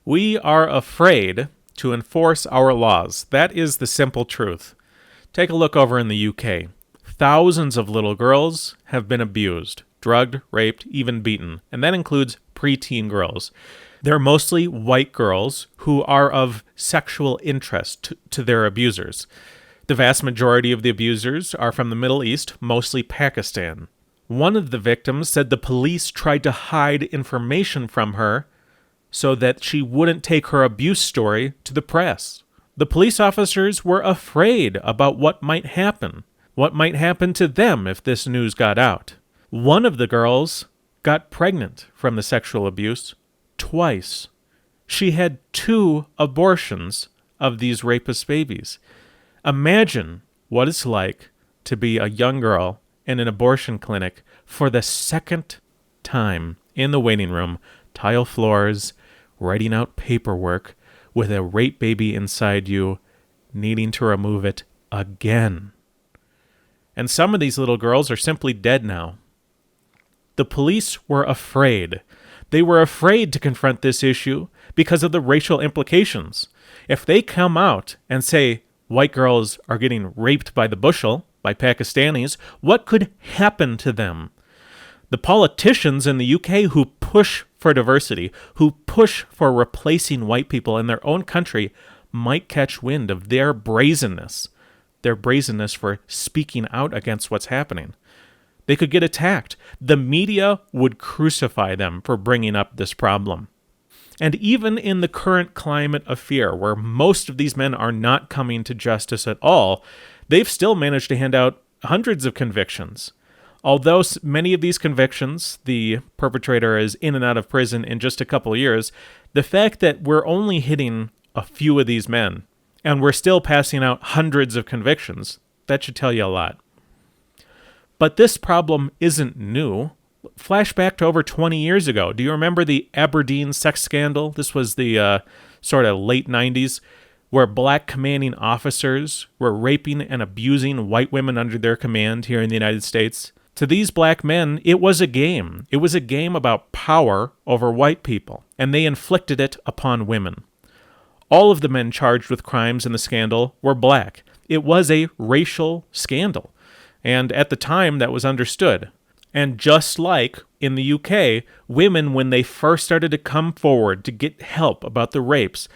We are afraid to enforce our laws. That is the simple truth. Take a look over in the UK. Thousands of little girls have been abused, drugged, raped, even beaten, and that includes preteen girls. They're mostly white girls who are of sexual interest to their abusers. The vast majority of the abusers are from the Middle East, mostly Pakistan. One of the victims said the police tried to hide information from her so that she wouldn't take her abuse story to the press. The police officers were afraid about what might happen to them if this news got out. One of the girls got pregnant from the sexual abuse twice. She had 2 abortions of these rapist babies. Imagine what it's like to be a young girl in an abortion clinic for the second time in the waiting room, tile floors, writing out paperwork with a rape baby inside you, needing to remove it again. And some of these little girls are simply dead now. The police were afraid. They were afraid to confront this issue because of the racial implications. If they come out and say white girls are getting raped by the bushel by Pakistanis, what could happen to them? The politicians in the UK who push for diversity, who push for replacing white people in their own country, might catch wind of their brazenness for speaking out against what's happening. They could get attacked. The media would crucify them for bringing up this problem. And even in the current climate of fear, where most of these men are not coming to justice at all, they've still managed to hand out hundreds of convictions. Although many of these convictions, the perpetrator is in and out of prison in just a couple of years, the fact that we're only hitting a few of these men, and we're still passing out hundreds of convictions, that should tell you a lot. But this problem isn't new. Flashback to over 20 years ago. Do you remember the Aberdeen sex scandal? This was the sort of late 90s, where black commanding officers were raping and abusing white women under their command here in the United States. To these black men, it was a game. It was a game about power over white people, and they inflicted it upon women. All of the men charged with crimes in the scandal were black. It was a racial scandal, and at the time that was understood. And just like in the UK, women, when they first started to come forward to get help about the rapes,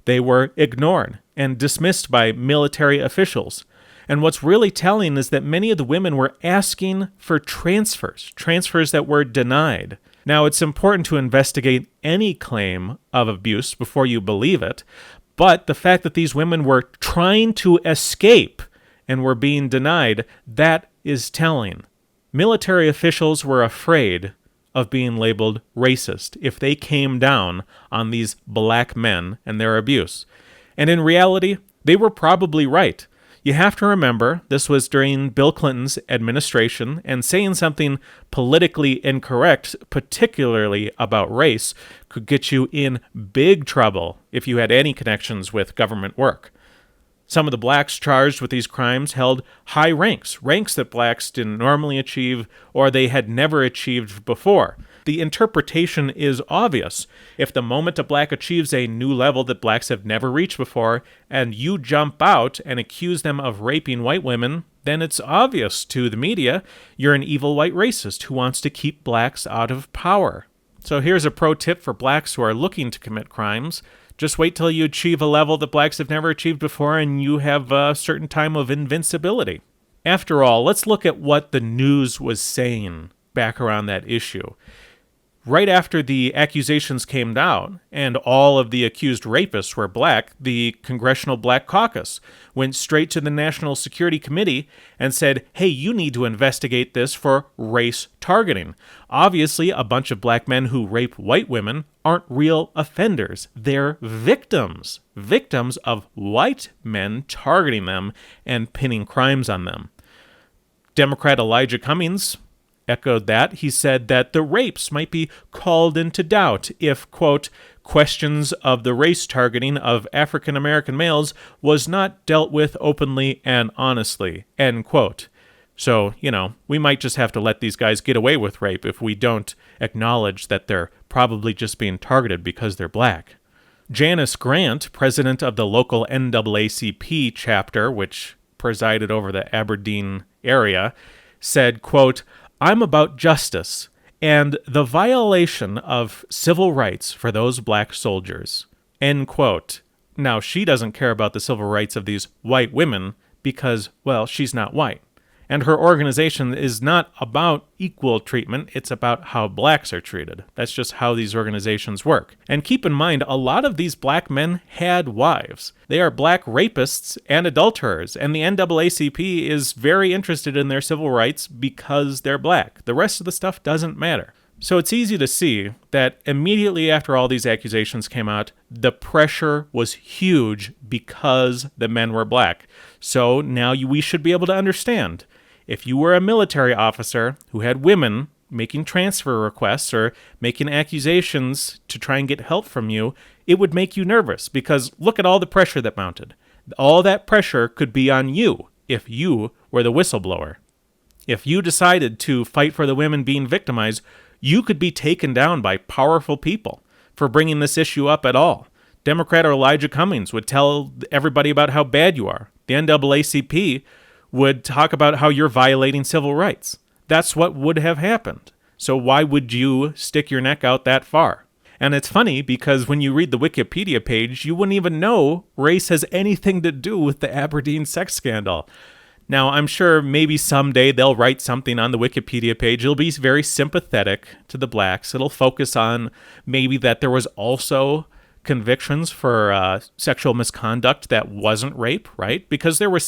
they were ignored and dismissed by military officials. And what's really telling is that many of the women were asking for transfers that were denied. Now, it's important to investigate any claim of abuse before you believe it, but the fact that these women were trying to escape and were being denied, that is telling. Military officials were afraid of being labeled racist if they came down on these black men and their abuse. And in reality, they were probably right. You have to remember, this was during Bill Clinton's administration, and saying something politically incorrect, particularly about race, could get you in big trouble if you had any connections with government work. Some of the blacks charged with these crimes held high ranks that blacks didn't normally achieve or they had never achieved before. The interpretation is obvious. If the moment a black achieves a new level that blacks have never reached before, and you jump out and accuse them of raping white women, then it's obvious to the media you're an evil white racist who wants to keep blacks out of power. So here's a pro tip for blacks who are looking to commit crimes. Just wait till you achieve a level that blacks have never achieved before and you have a certain time of invincibility. After all, let's look at what the news was saying back around that issue. Right after the accusations came down and all of the accused rapists were black, the Congressional Black Caucus went straight to the National Security Committee and said, hey, you need to investigate this for race targeting. Obviously, a bunch of black men who rape white women aren't real offenders. They're victims of white men targeting them and pinning crimes on them. Democrat Elijah Cummings echoed that. He said that the rapes might be called into doubt if, quote, questions of the race targeting of African American males was not dealt with openly and honestly, end quote. So, we might just have to let these guys get away with rape if we don't acknowledge that they're probably just being targeted because they're black. Janice Grant, president of the local NAACP chapter, which presided over the Aberdeen area, said, quote, "I'm about justice and the violation of civil rights for those black soldiers," end quote. Now, she doesn't care about the civil rights of these white women because, well, she's not white. And her organization is not about equal treatment, it's about how blacks are treated. That's just how these organizations work. And keep in mind, a lot of these black men had wives. They are black rapists and adulterers, and the NAACP is very interested in their civil rights because they're black. The rest of the stuff doesn't matter. So it's easy to see that immediately after all these accusations came out, the pressure was huge because the men were black. So now we should be able to understand. If you were a military officer who had women making transfer requests or making accusations to try and get help from you, it would make you nervous because look at all the pressure that mounted. All that pressure could be on you if you were the whistleblower. If you decided to fight for the women being victimized, you could be taken down by powerful people for bringing this issue up at all. Democrat Elijah Cummings would tell everybody about how bad you are. The NAACP would talk about how you're violating civil rights. That's what would have happened. So why would you stick your neck out that far? And it's funny because when you read the Wikipedia page, you wouldn't even know race has anything to do with the Aberdeen sex scandal. Now, I'm sure maybe someday they'll write something on the Wikipedia page. It'll be very sympathetic to the blacks. It'll focus on maybe that there was also convictions for sexual misconduct that wasn't rape, right? Because there was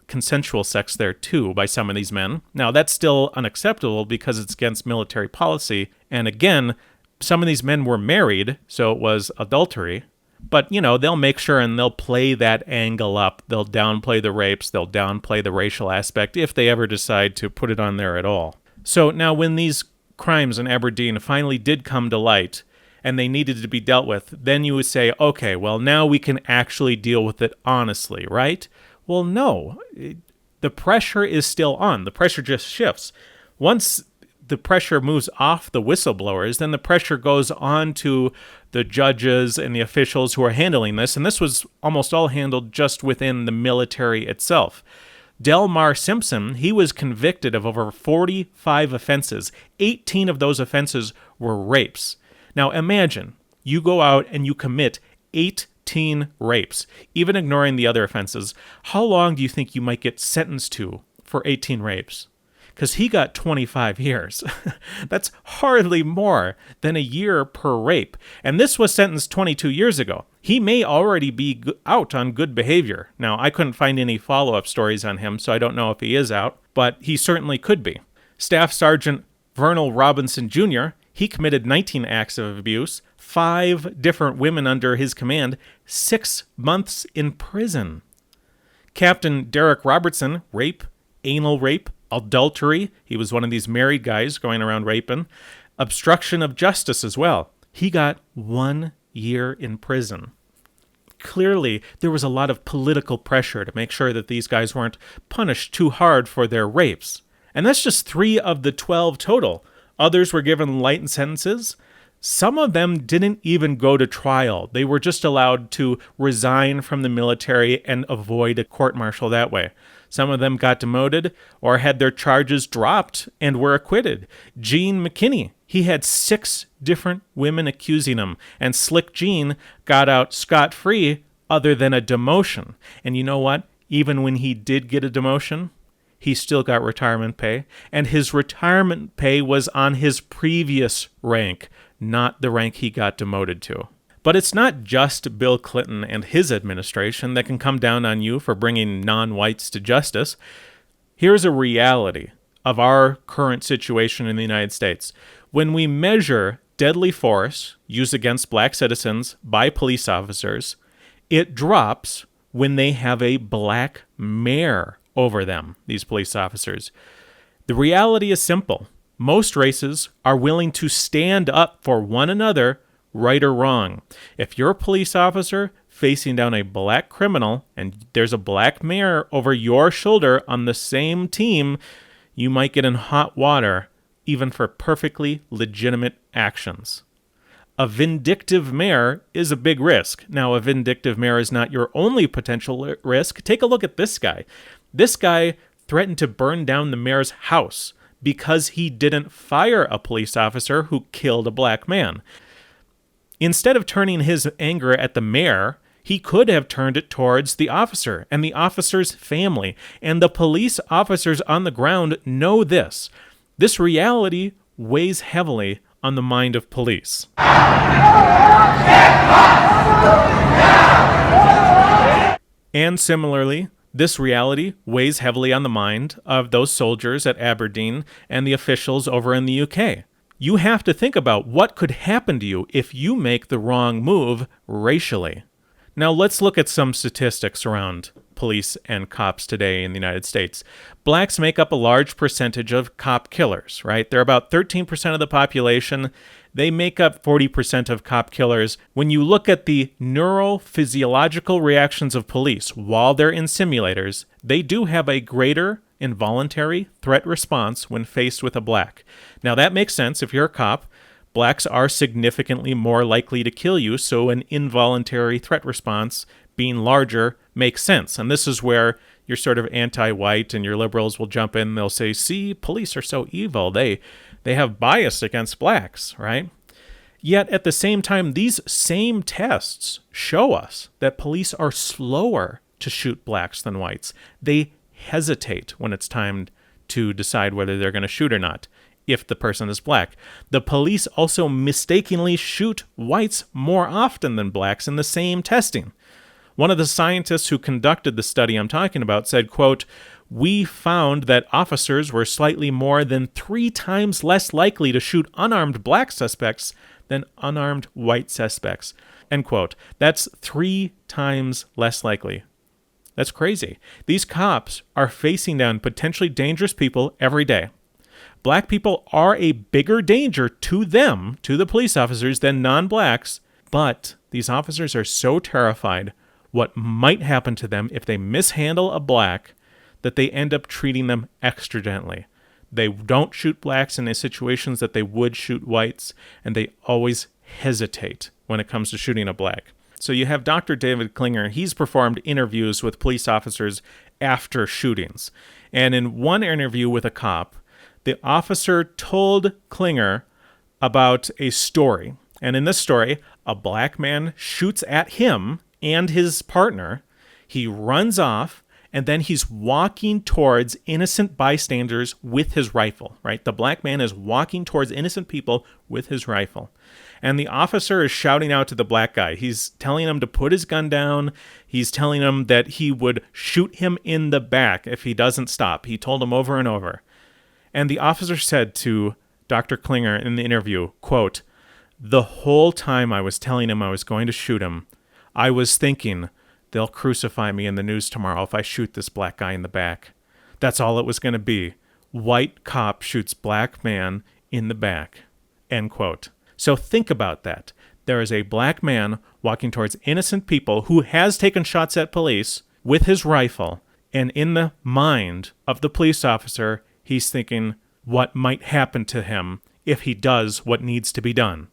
consensual sex there too by some of these men. Now, that's still unacceptable because it's against military policy. And again, some of these men were married, so it was adultery. But, they'll make sure and they'll play that angle up. They'll downplay the rapes. They'll downplay the racial aspect if they ever decide to put it on there at all. So now when these crimes in Aberdeen finally did come to light and they needed to be dealt with, then you would say, okay, well, now we can actually deal with it honestly, right? Well, no. The pressure is still on. The pressure just shifts. Once the pressure moves off the whistleblowers, then the pressure goes on to the judges and the officials who are handling this, and this was almost all handled just within the military itself. Delmar Simpson, he was convicted of over 45 offenses. 18 of those offenses were rapes. Now imagine, you go out and you commit 18 rapes, even ignoring the other offenses. How long do you think you might get sentenced to for 18 rapes? Because he got 25 years. That's hardly more than a year per rape. And this was sentenced 22 years ago. He may already be out on good behavior. Now, I couldn't find any follow-up stories on him, so I don't know if he is out, but he certainly could be. Staff Sergeant Vernal Robinson Jr., he committed 19 acts of abuse, 5 different women under his command, 6 months in prison. Captain Derek Robertson, rape, anal rape, adultery, he was one of these married guys going around raping, obstruction of justice as well. He got 1 year in prison. Clearly, there was a lot of political pressure to make sure that these guys weren't punished too hard for their rapes. And that's just 3 of the 12 total. Others were given light sentences. Some of them didn't even go to trial. They were just allowed to resign from the military and avoid a court-martial that way. Some of them got demoted or had their charges dropped and were acquitted. Gene McKinney, he had 6 different women accusing him, and Slick Gene got out scot-free other than a demotion. And you know what? Even when he did get a demotion, he still got retirement pay, and his retirement pay was on his previous rank, not the rank he got demoted to. But it's not just Bill Clinton and his administration that can come down on you for bringing non-whites to justice. Here's a reality of our current situation in the United States. When we measure deadly force used against black citizens by police officers, it drops when they have a black mayor over them, these police officers. The reality is simple. Most races are willing to stand up for one another, right or wrong. If you're a police officer facing down a black criminal and there's a black mayor over your shoulder on the same team, you might get in hot water even for perfectly legitimate actions. A vindictive mayor is a big risk. Now, a vindictive mayor is not your only potential risk. Take a look at this guy. This guy threatened to burn down the mayor's house because he didn't fire a police officer who killed a black man. Instead of turning his anger at the mayor, he could have turned it towards the officer and the officer's family. And the police officers on the ground know this. This reality weighs heavily on the mind of police. And similarly, this reality weighs heavily on the mind of those soldiers at Aberdeen and the officials over in the UK. You have to think about what could happen to you if you make the wrong move racially. Now let's look at some statistics around police and cops today in the United States. Blacks make up a large percentage of cop killers, right? They're about 13% of the population. They make up 40% of cop killers. When you look at the neurophysiological reactions of police while they're in simulators, they do have a greater involuntary threat response when faced with a black. Now that makes sense if you're a cop. Blacks are significantly more likely to kill you, so an involuntary threat response being larger makes sense. And this is where your sort of anti-white and your liberals will jump in. They'll say, see, police are so evil. They have bias against blacks, right? Yet at the same time, these same tests show us that police are slower to shoot blacks than whites. They hesitate when it's time to decide whether they're going to shoot or not if the person is black. The police also mistakenly shoot whites more often than blacks in the same testing. One of the scientists who conducted the study I'm talking about said, quote, "We found that officers were slightly more than 3 times less likely to shoot unarmed black suspects than unarmed white suspects." End quote. That's 3 times less likely. That's crazy. These cops are facing down potentially dangerous people every day. Black people are a bigger danger to them, to the police officers, than non-blacks, but these officers are so terrified what might happen to them if they mishandle a black that they end up treating them extra gently. They don't shoot blacks in the situations that they would shoot whites, and they always hesitate when it comes to shooting a black. So you have Dr. David Klinger. He's performed interviews with police officers after shootings. And in one interview with a cop, the officer told Klinger about a story. And in this story, a black man shoots at him and his partner. He runs off, and then he's walking towards innocent bystanders with his rifle, right? The black man is walking towards innocent people with his rifle. And the officer is shouting out to the black guy. He's telling him to put his gun down. He's telling him that he would shoot him in the back if he doesn't stop. He told him over and over. And the officer said to Dr. Klinger in the interview, quote, "The whole time I was telling him I was going to shoot him, I was thinking, they'll crucify me in the news tomorrow if I shoot this black guy in the back. That's all it was going to be. White cop shoots black man in the back." End quote. So think about that. There is a black man walking towards innocent people who has taken shots at police with his rifle, and in the mind of the police officer, he's thinking what might happen to him if he does what needs to be done.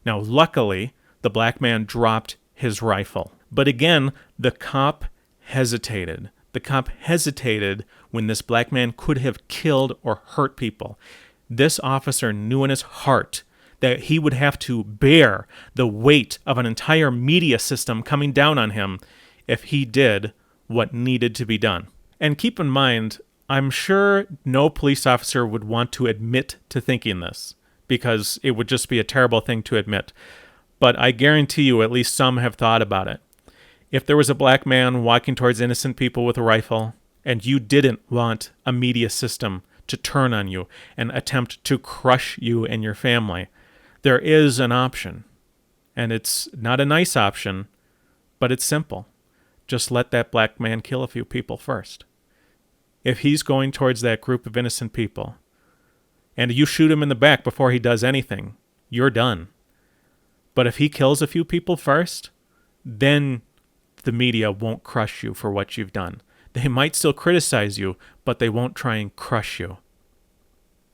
Now, luckily, the black man dropped his rifle. But again, the cop hesitated. The cop hesitated when this black man could have killed or hurt people. This officer knew in his heart that he would have to bear the weight of an entire media system coming down on him if he did what needed to be done. And keep in mind, I'm sure no police officer would want to admit to thinking this, because it would just be a terrible thing to admit. But I guarantee you at least some have thought about it. If there was a black man walking towards innocent people with a rifle, and you didn't want a media system to turn on you and attempt to crush you and your family, there is an option. And it's not a nice option, but it's simple. Just let that black man kill a few people first. If he's going towards that group of innocent people, and you shoot him in the back before he does anything, you're done. But if he kills a few people first, then the media won't crush you for what you've done. They might still criticize you, but they won't try and crush you.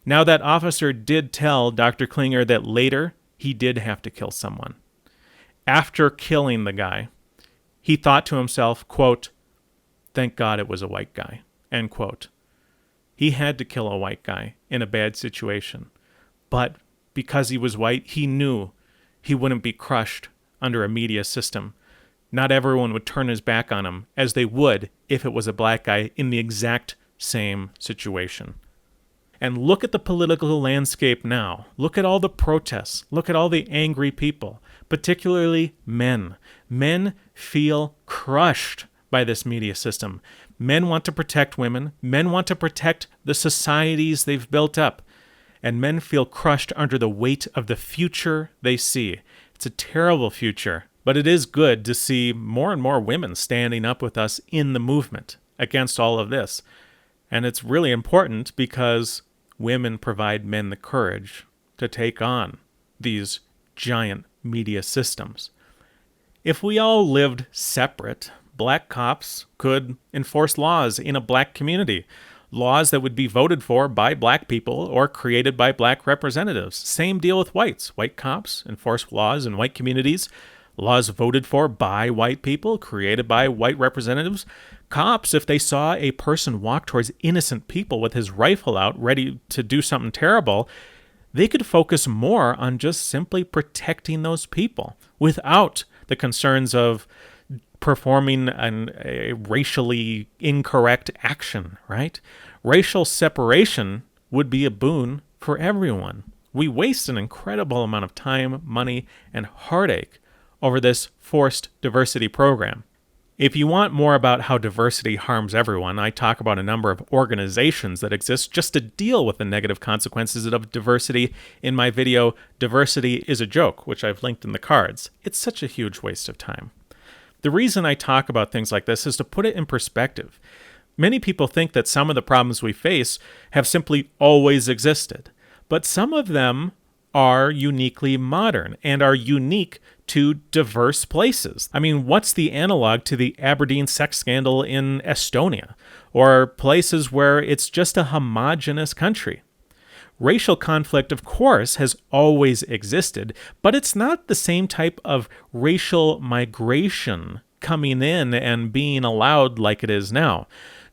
Now, that officer did tell Dr. Klinger that later he did have to kill someone. After killing the guy, he thought to himself, quote, "Thank God it was a white guy," end quote. He had to kill a white guy in a bad situation. But because he was white, he knew he wouldn't be crushed under a media system. Not everyone would turn his back on him as they would if it was a black guy in the exact same situation. And look at the political landscape now. Look at all the protests. Look at all the angry people, particularly men. Men feel crushed by this media system. Men want to protect women. Men want to protect the societies they've built up. And men feel crushed under the weight of the future they see. It's a terrible future, but it is good to see more and more women standing up with us in the movement against all of this. And it's really important because women provide men the courage to take on these giant media systems. If we all lived separate, black cops could enforce laws in a black community, laws that would be voted for by black people or created by black representatives. Same deal with whites. White cops enforce laws in white communities, laws voted for by white people, created by white representatives. Cops, if they saw a person walk towards innocent people with his rifle out, ready to do something terrible, they could focus more on just simply protecting those people without the concerns of performing a racially incorrect action, right? Racial separation would be a boon for everyone. We waste an incredible amount of time, money, and heartache over this forced diversity program. If you want more about how diversity harms everyone, I talk about a number of organizations that exist just to deal with the negative consequences of diversity in my video, Diversity is a Joke, which I've linked in the cards. It's such a huge waste of time. The reason I talk about things like this is to put it in perspective. Many people think that some of the problems we face have simply always existed, but some of them are uniquely modern and are unique to diverse places. I mean, what's the analog to the Aberdeen sex scandal in Estonia, or places where it's just a homogenous country? Racial conflict, of course, has always existed, but it's not the same type of racial migration coming in and being allowed like it is now.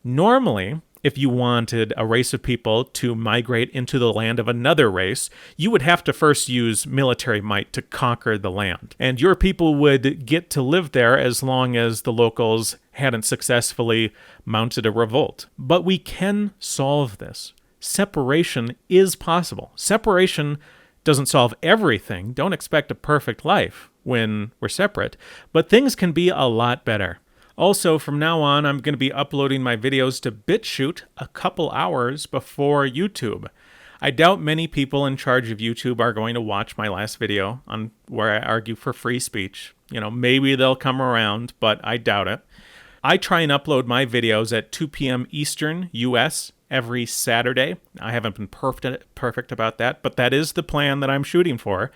Normally, if you wanted a race of people to migrate into the land of another race, you would have to first use military might to conquer the land. And your people would get to live there as long as the locals hadn't successfully mounted a revolt. But we can solve this. Separation is possible. Separation doesn't solve everything. Don't expect a perfect life when we're separate, but things can be a lot better. Also, from now on, I'm going to be uploading my videos to BitChute a couple hours before YouTube. I doubt many people in charge of YouTube are going to watch my last video on where I argue for free speech. Maybe they'll come around, but I doubt it. I try and upload my videos at 2 p.m. Eastern, US, every Saturday. I haven't been perfect about that, but that is the plan that I'm shooting for.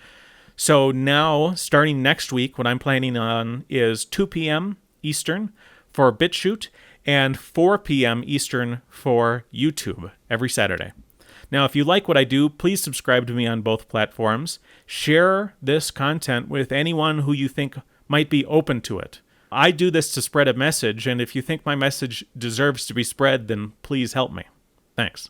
So now, starting next week, what I'm planning on is 2 p.m. Eastern for BitChute and 4 p.m. Eastern for YouTube every Saturday. Now, if you like what I do, please subscribe to me on both platforms. Share this content with anyone who you think might be open to it. I do this to spread a message, and if you think my message deserves to be spread, then please help me. Thanks.